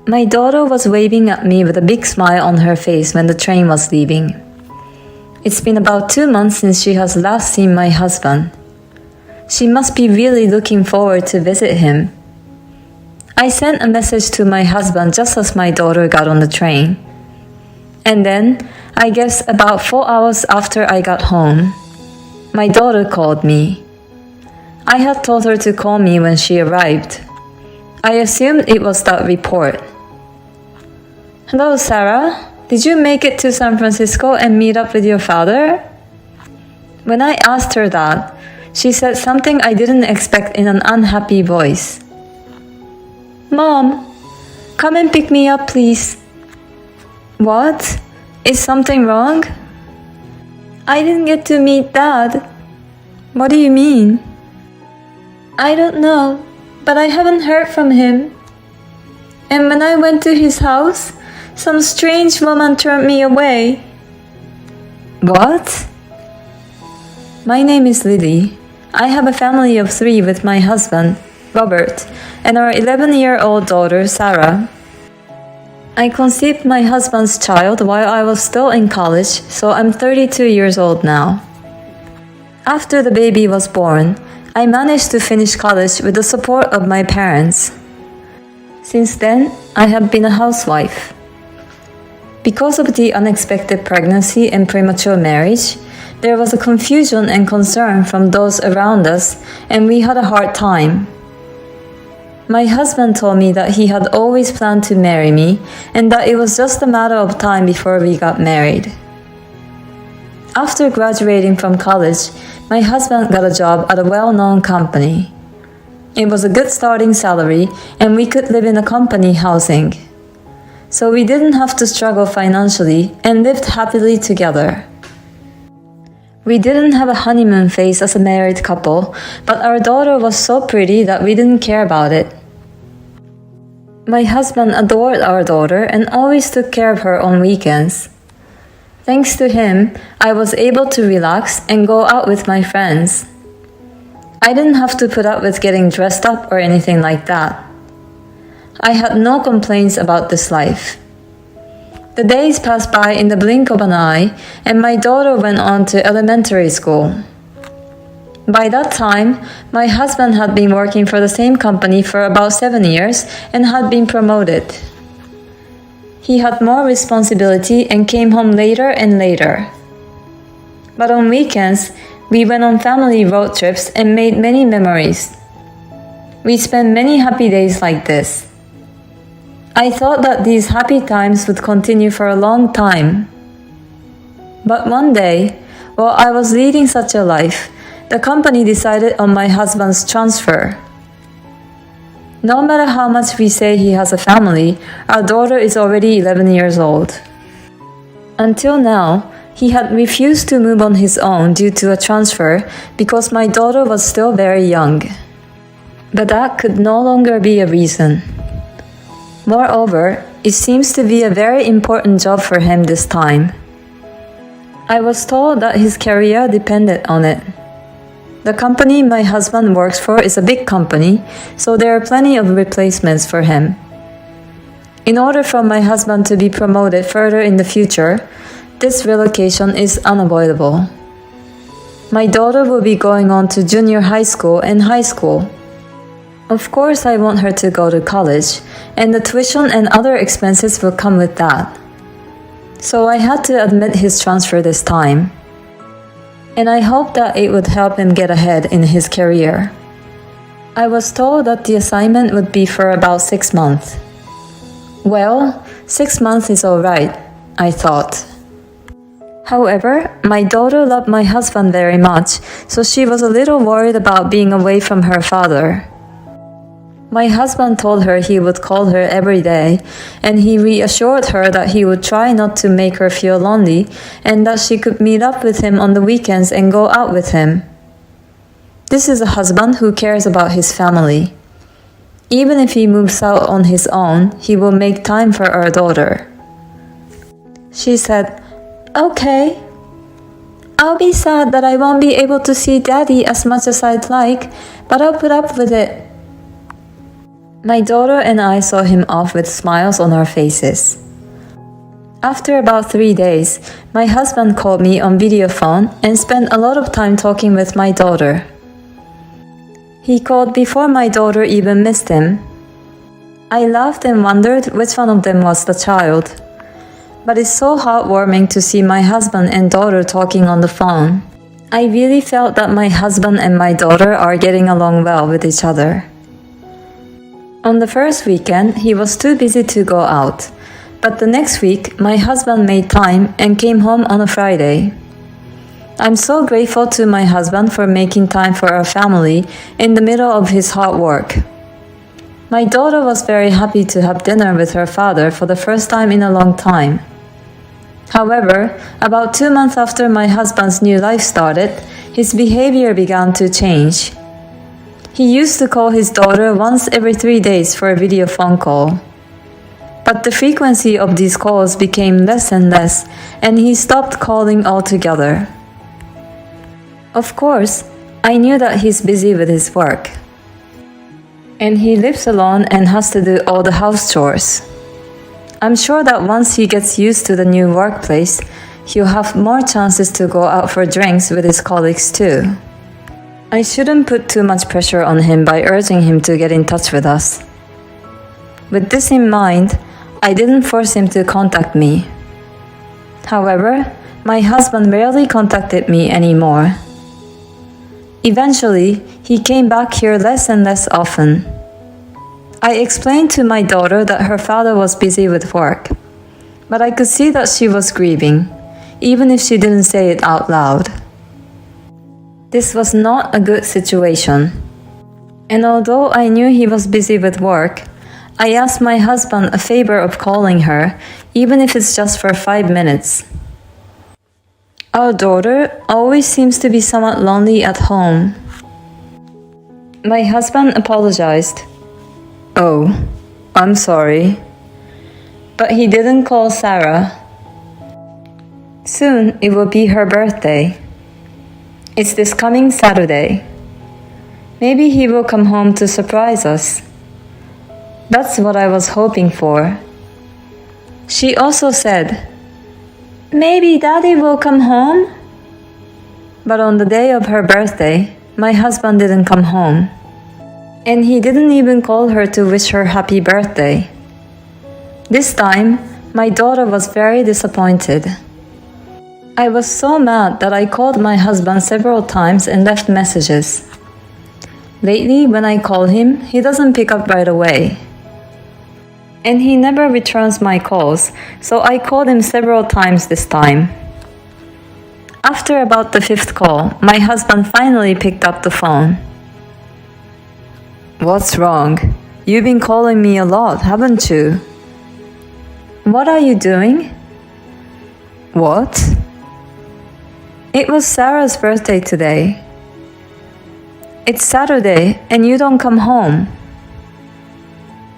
My daughter was waving at me with a big smile on her face when the train was leaving. It's been about 2 months since she has last seen my husband. She must be really looking forward to visit him. I sent a message to my husband just as my daughter got on the train. And then, I guess about 4 hours after I got home, my daughter called me. I had told her to call me when she arrived. I assumed it was that report. Hello, Sarah. Did you make it to San Francisco and meet up with your father? When I asked her that, she said something I didn't expect in an unhappy voice. Mom, come and pick me up, please. What? Is something wrong? I didn't get to meet Dad. What do you mean? I don't know, but I haven't heard from him. And when I went to his house, some strange woman turned me away. What? My name is Lily. I have a family of 3 with my husband, Robert, and our 11-year-old daughter, Sarah. I conceived my husband's child while I was still in college, so I'm 32 years old now. After the baby was born, I managed to finish college with the support of my parents. Since then, I have been a housewife. Because of the unexpected pregnancy and premature marriage, there was a confusion and concern from those around us, and we had a hard time. My husband told me that he had always planned to marry me and that it was just a matter of time before we got married. After graduating from college, my husband got a job at a well-known company. It was a good starting salary and we could live in a company housing. So we didn't have to struggle financially and lived happily together. We didn't have a honeymoon phase as a married couple, but our daughter was so pretty that we didn't care about it. My husband adored our daughter and always took care of her on weekends. Thanks to him, I was able to relax and go out with my friends. I didn't have to put up with getting dressed up or anything like that. I had no complaints about this life. The days passed by in the blink of an eye, and my daughter went on to elementary school. By that time, my husband had been working for the same company for about 7 years and had been promoted. He had more responsibility and came home later and later. But on weekends, we went on family road trips and made many memories. We spent many happy days like this. I thought that these happy times would continue for a long time. But one day, while I was leading such a life, the company decided on my husband's transfer. No matter how much we say he has a family, our daughter is already 11 years old. Until now, he had refused to move on his own due to a transfer because my daughter was still very young. But that could no longer be a reason. Moreover, it seems to be a very important job for him this time. I was told that his career depended on it. The company my husband works for is a big company, so there are plenty of replacements for him. In order for my husband to be promoted further in the future, this relocation is unavoidable. My daughter will be going on to junior high school and high school. Of course, I want her to go to college, and the tuition and other expenses will come with that. So I had to admit his transfer this time. And I hope that it would help him get ahead in his career. I was told that the assignment would be for about 6 months. Well, 6 months is alright, I thought. However, my daughter loved my husband very much, so she was a little worried about being away from her father. My husband told her he would call her every day, and he reassured her that he would try not to make her feel lonely and that she could meet up with him on the weekends and go out with him. This is a husband who cares about his family. Even if he moves out on his own, he will make time for our daughter. She said, "Okay. I'll be sad that I won't be able to see Daddy as much as I'd like, but I'll put up with it." My daughter and I saw him off with smiles on our faces. After about 3 days, my husband called me on video phone and spent a lot of time talking with my daughter. He called before my daughter even missed him. I laughed and wondered which one of them was the child. But it's so heartwarming to see my husband and daughter talking on the phone. I really felt that my husband and my daughter are getting along well with each other. On the first weekend, he was too busy to go out. But the next week, my husband made time and came home on a Friday. I'm so grateful to my husband for making time for our family in the middle of his hard work. My daughter was very happy to have dinner with her father for the first time in a long time. However, about 2 months after my husband's new life started, his behavior began to change. He used to call his daughter once every 3 days for a video phone call. But the frequency of these calls became less and less, and he stopped calling altogether. Of course, I knew that he's busy with his work. And he lives alone and has to do all the house chores. I'm sure that once he gets used to the new workplace, he'll have more chances to go out for drinks with his colleagues too. I shouldn't put too much pressure on him by urging him to get in touch with us. With this in mind, I didn't force him to contact me. However, my husband rarely contacted me anymore. Eventually, he came back here less and less often. I explained to my daughter that her father was busy with work, but I could see that she was grieving, even if she didn't say it out loud. This was not a good situation. And although I knew he was busy with work, I asked my husband a favor of calling her, even if it's just for 5 minutes. Our daughter always seems to be somewhat lonely at home. My husband apologized. Oh, I'm sorry. But he didn't call Sarah. Soon it will be her birthday. It's this coming Saturday. Maybe he will come home to surprise us. That's what I was hoping for. She also said, maybe Daddy will come home? But on the day of her birthday, my husband didn't come home. And he didn't even call her to wish her happy birthday. This time, my daughter was very disappointed. I was so mad that I called my husband several times and left messages. Lately, when I call him, he doesn't pick up right away. And he never returns my calls, so I called him several times this time. After about the 5th call, my husband finally picked up the phone. What's wrong? You've been calling me a lot, haven't you? What are you doing? What? It was Sarah's birthday today. It's Saturday and you don't come home.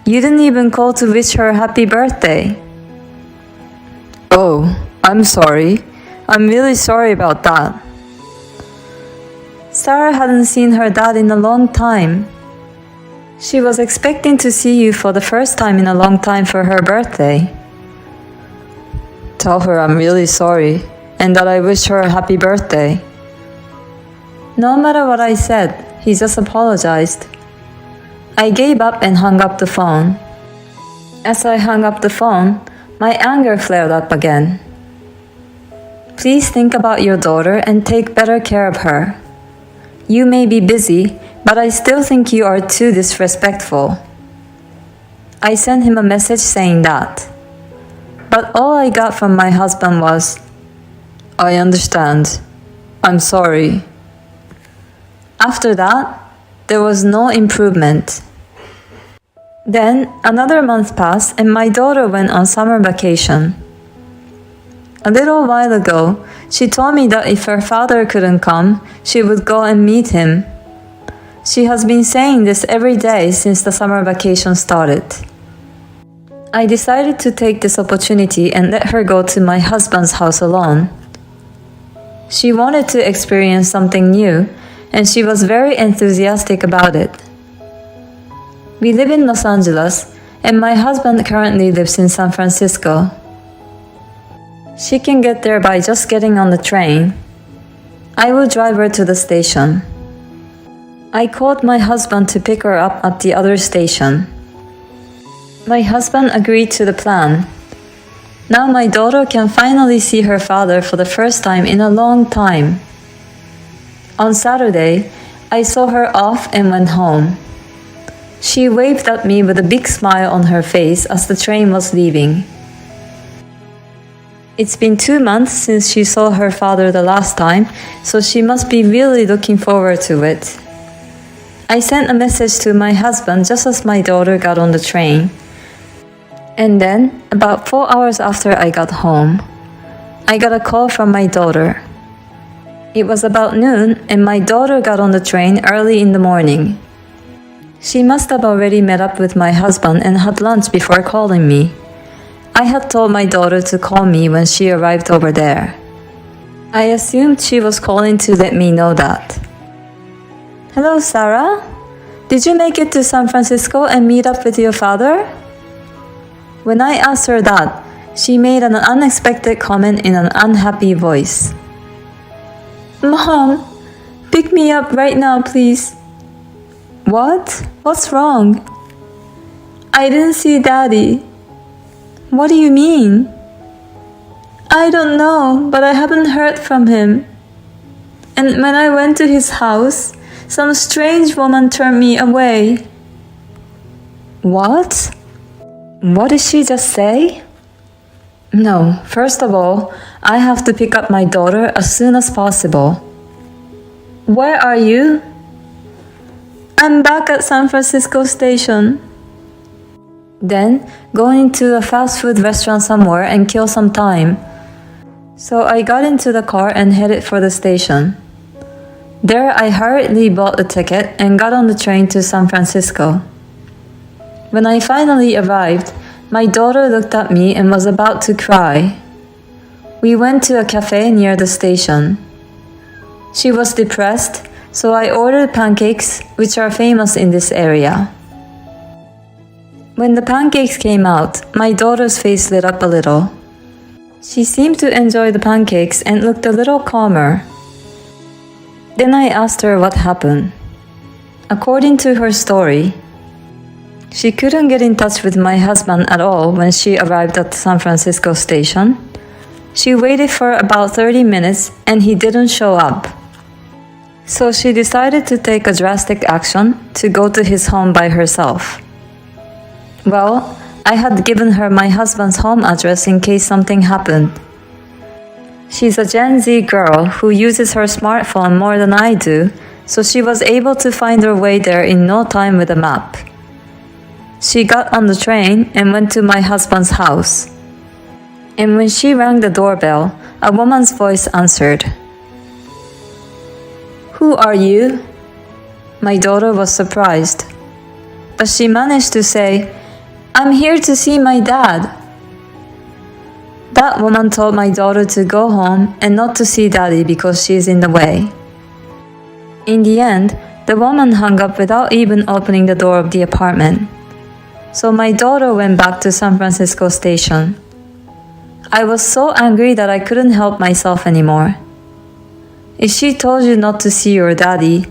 You didn't even call to wish her happy birthday. Oh, I'm sorry. I'm really sorry about that. Sarah hadn't seen her dad in a long time. She was expecting to see you for the first time in a long time for her birthday. Tell her I'm really sorry and that I wish her a happy birthday. No matter what I said, he just apologized. I gave up and hung up the phone. As I hung up the phone, my anger flared up again. Please think about your daughter and take better care of her. You may be busy, but I still think you are too disrespectful. I sent him a message saying that. But all I got from my husband was, I understand. I'm sorry. After that, there was no improvement. Then another month passed and my daughter went on summer vacation. A little while ago, she told me that if her father couldn't come, she would go and meet him. She has been saying this every day since the summer vacation started. I decided to take this opportunity and let her go to my husband's house alone. She wanted to experience something new, and she was very enthusiastic about it. We live in Los Angeles, and my husband currently lives in San Francisco. She can get there by just getting on the train. I will drive her to the station. I called my husband to pick her up at the other station. My husband agreed to the plan. Now my daughter can finally see her father for the first time in a long time. On Saturday, I saw her off and went home. She waved at me with a big smile on her face as the train was leaving. It's been 2 months since she saw her father the last time, so she must be really looking forward to it. I sent a message to my husband just as my daughter got on the train. And then, about 4 hours after I got home, I got a call from my daughter. It was about noon, and my daughter got on the train early in the morning. She must have already met up with my husband and had lunch before calling me. I had told my daughter to call me when she arrived over there. I assumed she was calling to let me know that. Hello, Sarah? Did you make it to San Francisco and meet up with your father? When I asked her that, she made an unexpected comment in an unhappy voice. Mom, pick me up right now, please. What? What's wrong? I didn't see Daddy. What do you mean? I don't know, but I haven't heard from him. And when I went to his house, some strange woman turned me away. What? What did she just say? No, first of all, I have to pick up my daughter as soon as possible. Where are you? I'm back at San Francisco Station. Then, going to a fast food restaurant somewhere and kill some time. So I got into the car and headed for the station. There I hurriedly bought a ticket and got on the train to San Francisco. When I finally arrived, my daughter looked at me and was about to cry. We went to a cafe near the station. She was depressed, so I ordered pancakes, which are famous in this area. When the pancakes came out, my daughter's face lit up a little. She seemed to enjoy the pancakes and looked a little calmer. Then I asked her what happened. According to her story, she couldn't get in touch with my husband at all when she arrived at the San Francisco station. She waited for about 30 minutes and he didn't show up. So she decided to take a drastic action to go to his home by herself. Well, I had given her my husband's home address in case something happened. She's a Gen Z girl who uses her smartphone more than I do, so she was able to find her way there in no time with a map. She got on the train and went to my husband's house. And when she rang the doorbell, a woman's voice answered. Who are you? My daughter was surprised, but she managed to say, I'm here to see my dad. That woman told my daughter to go home and not to see Daddy because she's in the way. In the end, the woman hung up without even opening the door of the apartment. So my daughter went back to San Francisco Station. I was so angry that I couldn't help myself anymore. If she told you not to see your daddy,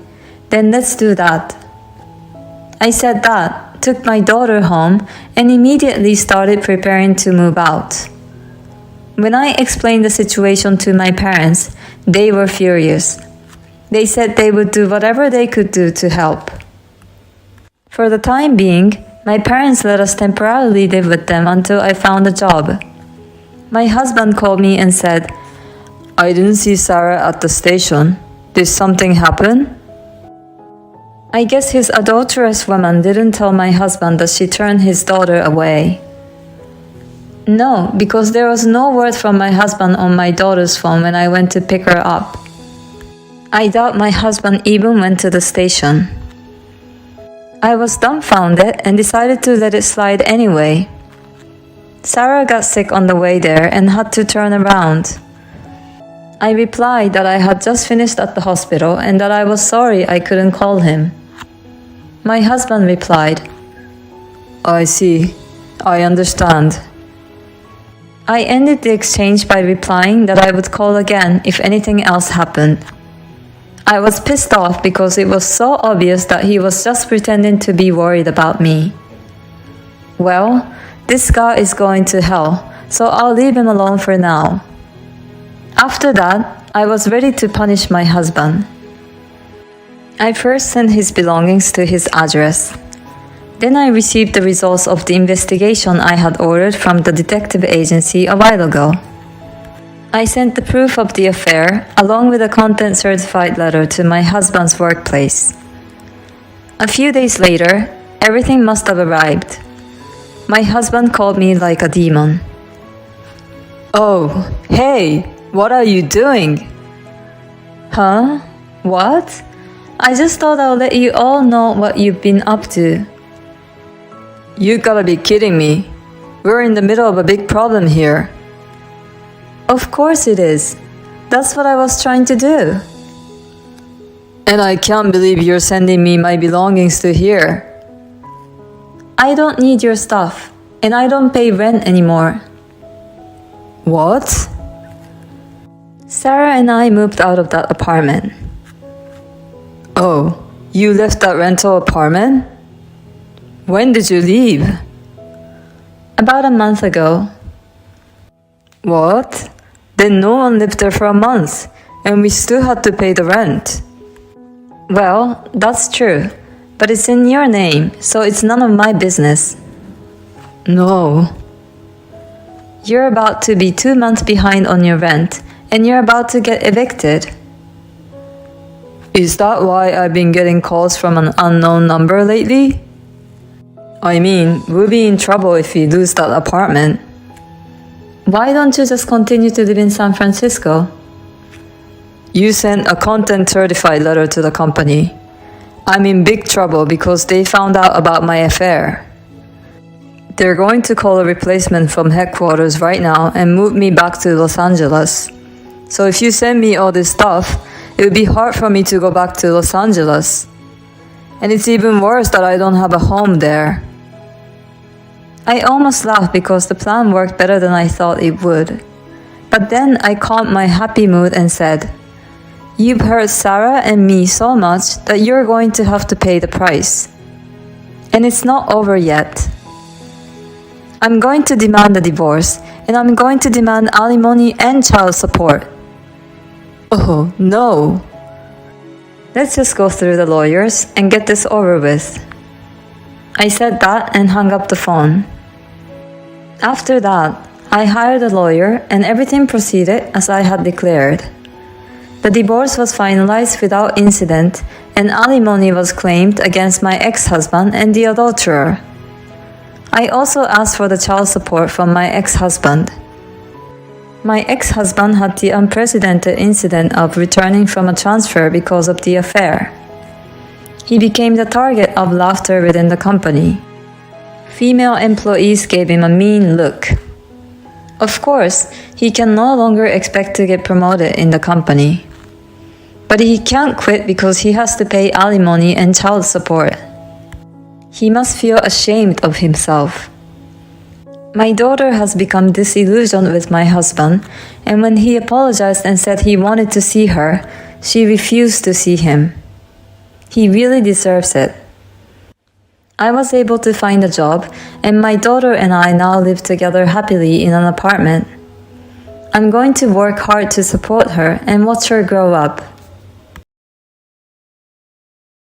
then let's do that. I said that, took my daughter home, and immediately started preparing to move out. When I explained the situation to my parents, they were furious. They said they would do whatever they could do to help. For the time being, my parents let us temporarily live with them until I found a job. My husband called me and said, I didn't see Sarah at the station. Did something happen? I guess his adulterous woman didn't tell my husband that she turned his daughter away. No, because there was no word from my husband on my daughter's phone when I went to pick her up. I doubt my husband even went to the station. I was dumbfounded and decided to let it slide anyway. Sarah got sick on the way there and had to turn around. I replied that I had just finished at the hospital and that I was sorry I couldn't call him. My husband replied, I see. I understand. I ended the exchange by replying that I would call again if anything else happened. I was pissed off because it was so obvious that he was just pretending to be worried about me. Well, this guy is going to hell, so I'll leave him alone for now. After that, I was ready to punish my husband. I first sent his belongings to his address. Then I received the results of the investigation I had ordered from the detective agency a while ago. I sent the proof of the affair, along with a content certified letter to my husband's workplace. A few days later, everything must have arrived. My husband called me like a demon. Oh, hey, what are you doing? Huh? What? I just thought I'll let you all know what you've been up to. You gotta be kidding me. We're in the middle of a big problem here. Of course it is. That's what I was trying to do. And I can't believe you're sending me my belongings to here. I don't need your stuff, and I don't pay rent anymore. What? Sarah and I moved out of that apartment. Oh, you left that rental apartment? When did you leave? About a month ago. What? Then no one lived there for a month, and we still had to pay the rent. Well, that's true, but it's in your name, so it's none of my business. No. You're about to be 2 months behind on your rent, and you're about to get evicted. Is that why I've been getting calls from an unknown number lately? I mean, we'll be in trouble if we lose that apartment. Why don't you just continue to live in San Francisco? You sent a content certified letter to the company. I'm in big trouble because they found out about my affair. They're going to call a replacement from headquarters right now and move me back to Los Angeles. So if you send me all this stuff, it would be hard for me to go back to Los Angeles. And it's even worse that I don't have a home there. I almost laughed because the plan worked better than I thought it would. But then I calmed my happy mood and said, "You've hurt Sarah and me so much that you're going to have to pay the price. And it's not over yet. I'm going to demand a divorce, and I'm going to demand alimony and child support." Oh, no. Let's just go through the lawyers and get this over with. I said that and hung up the phone. After that, I hired a lawyer and everything proceeded as I had declared. The divorce was finalized without incident and alimony was claimed against my ex-husband and the adulterer. I also asked for the child support from my ex-husband. My ex-husband had the unprecedented incident of returning from a transfer because of the affair. He became the target of laughter within the company. Female employees gave him a mean look. Of course, he can no longer expect to get promoted in the company. But he can't quit because he has to pay alimony and child support. He must feel ashamed of himself. My daughter has become disillusioned with my husband, and when he apologized and said he wanted to see her, she refused to see him. He really deserves it. I was able to find a job, and my daughter and I now live together happily in an apartment. I'm going to work hard to support her and watch her grow up.